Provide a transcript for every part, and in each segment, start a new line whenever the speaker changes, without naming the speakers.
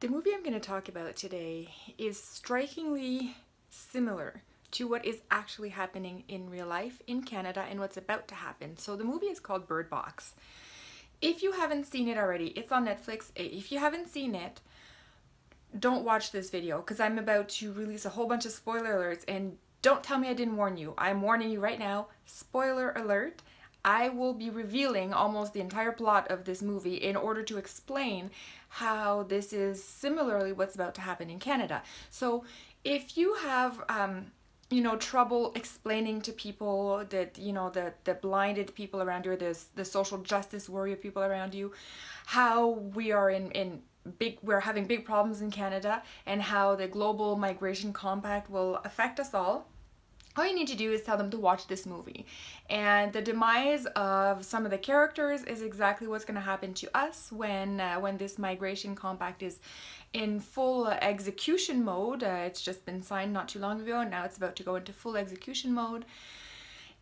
The movie I'm going to talk about today is strikingly similar to what is actually happening in real life in Canada and what's about to happen. So the movie is called Bird Box. If you haven't seen it already, it's on Netflix. If you haven't seen it, don't watch this video because I'm about to release a whole bunch of spoiler alerts, and don't tell me I didn't warn you. I'm warning you right now. Spoiler alert. I will be revealing almost the entire plot of this movie in order to explain how this is similarly what's about to happen in Canada. So if you have trouble explaining to people that, the blinded people around you, there's the social justice warrior people around you, how we are we're having big problems in Canada, and how the global migration compact will affect us all you need to do is tell them to watch this movie. And the demise of some of the characters is exactly what's going to happen to us when this migration compact is in full execution mode. It's just been signed not too long ago, and now it's about to go into full execution mode.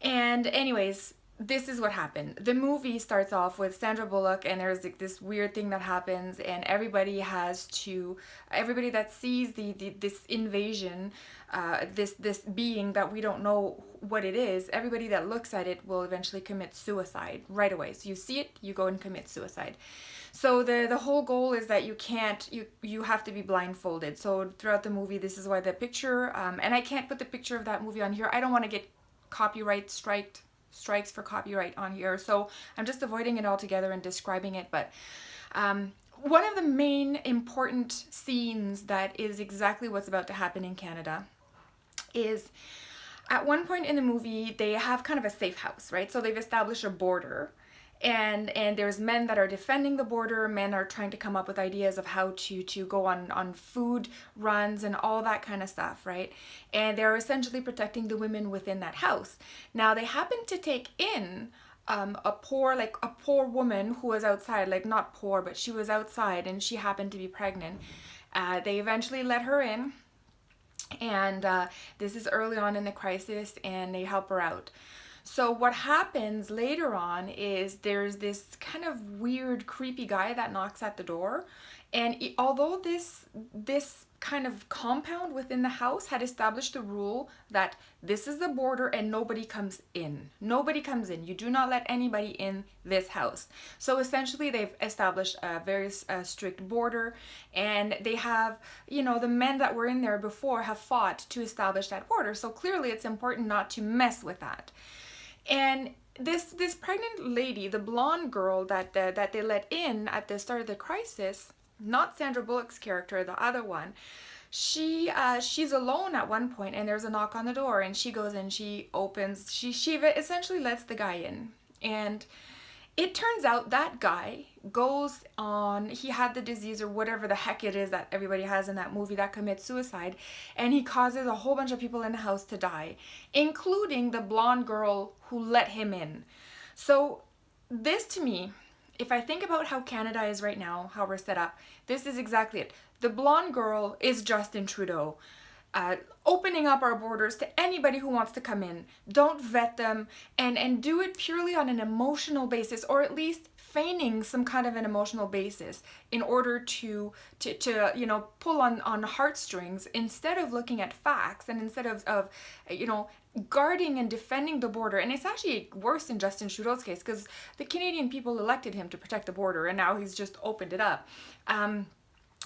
And anyways, this is what happened. The movie starts off with Sandra Bullock, and there's like this weird thing that happens, and everybody that sees this invasion, this being that we don't know what it is, everybody that looks at it will eventually commit suicide right away. So you see it, you go and commit suicide. So the whole goal is that you have to be blindfolded. So throughout the movie, this is why the picture, and I can't put the picture of that movie on here. I don't want to get copyright strikes for copyright on here, so I'm just avoiding it altogether and describing it. But one of the main important scenes that is exactly what's about to happen in Canada is at one point in the movie they have kind of a safe house, right? So they've established a border, and there's men that are defending the border. Men are trying to come up with ideas of how to go on food runs and all that kind of stuff, right? And they're essentially protecting the women within that house. Now they happen to take in a poor woman who was outside, like not poor, but she was outside and she happened to be pregnant. They eventually let her in, and this is early on in the crisis, and they help her out. So what happens later on is there's this kind of weird, creepy guy that knocks at the door, and although this kind of compound within the house had established the rule that this is the border and nobody comes in. Nobody comes in. You do not let anybody in this house. So essentially they've established a very strict border, and they have, the men that were in there before have fought to establish that border. So clearly it's important not to mess with that. And this pregnant lady, the blonde girl that they let in at the start of the crisis, not Sandra Bullock's character, the other one, she's alone at one point, and there's a knock on the door, and she goes in, she essentially lets the guy in, and it turns out that guy goes on, he had the disease or whatever the heck it is that everybody has in that movie that commits suicide, and he causes a whole bunch of people in the house to die, including the blonde girl who let him in. So this, to me, if I think about how Canada is right now, how we're set up, this is exactly it. The blonde girl is Justin Trudeau. Opening up our borders to anybody who wants to come in. Don't vet them, and do it purely on an emotional basis, or at least feigning some kind of an emotional basis in order to pull on heartstrings, instead of looking at facts, and instead of guarding and defending the border. And it's actually worse in Justin Trudeau's case, because the Canadian people elected him to protect the border, and now he's just opened it up.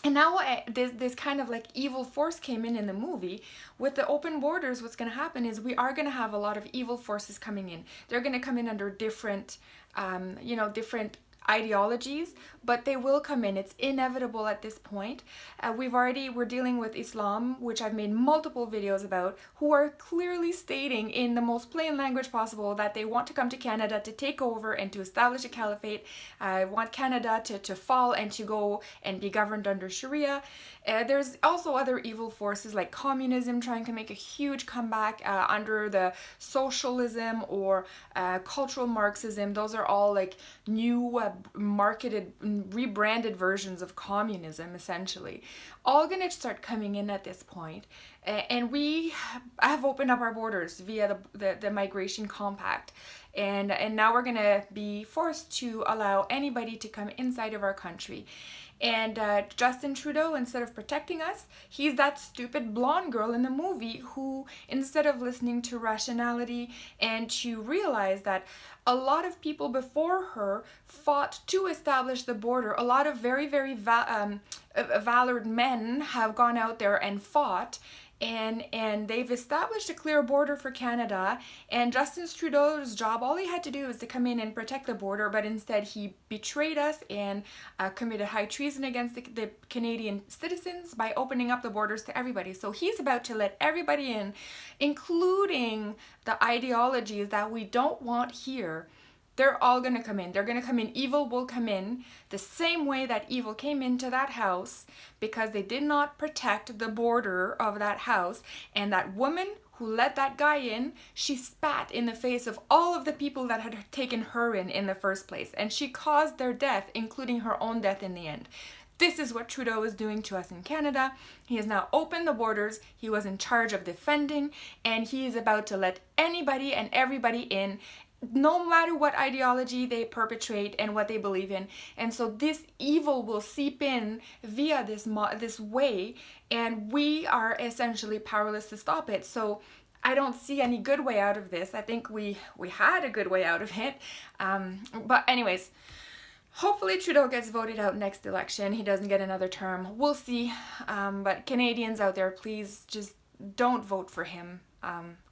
And now this kind of like evil force came in the movie. With the open borders, what's going to happen is we are going to have a lot of evil forces coming in. They're going to come in under different ideologies, but they will come in. It's inevitable at this point. We're dealing with Islam, which I've made multiple videos about, who are clearly stating in the most plain language possible that they want to come to Canada to take over and to establish a caliphate. Want Canada to fall and to go and be governed under Sharia. There's also other evil forces like communism trying to make a huge comeback under the socialism or cultural Marxism. Those are all like new marketed, rebranded versions of communism, essentially, all going to start coming in at this point. And we have opened up our borders via the migration compact, and now we're going to be forced to allow anybody to come inside of our country. And Justin Trudeau, instead of protecting us, he's that stupid blonde girl in the movie who, instead of listening to rationality and to realize that a lot of people before her fought to establish the border, a lot of very valored men have gone out there and fought, and they've established a clear border for Canada. And Justin Trudeau's job, all he had to do was to come in and protect the border, but instead he betrayed us and committed high treason against the Canadian citizens by opening up the borders to everybody. So he's about to let everybody in, including the ideologies that we don't want here. They're all going to come in. They're going to come in. Evil will come in the same way that evil came into that house because they did not protect the border of that house. And that woman who let that guy in, she spat in the face of all of the people that had taken her in the first place. And she caused their death, including her own death in the end. This is what Trudeau is doing to us in Canada. He has now opened the borders. He was in charge of defending, and he is about to let anybody and everybody in, no matter what ideology they perpetrate and what they believe in. And so this evil will seep in via this way, and we are essentially powerless to stop it. So I don't see any good way out of this. I think we had a good way out of it. But anyways, hopefully Trudeau gets voted out next election. He doesn't get another term. We'll see. But Canadians out there, please just don't vote for him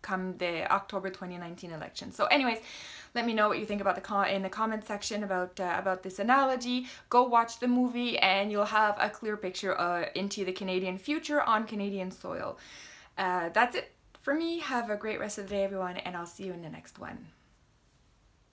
come the October 2019 election. So anyways, let me know what you think about in the comment section about this analogy. Go watch the movie and you'll have a clear picture into the Canadian future on Canadian soil. That's it for me. Have a great rest of the day, everyone, and I'll see you in the next one.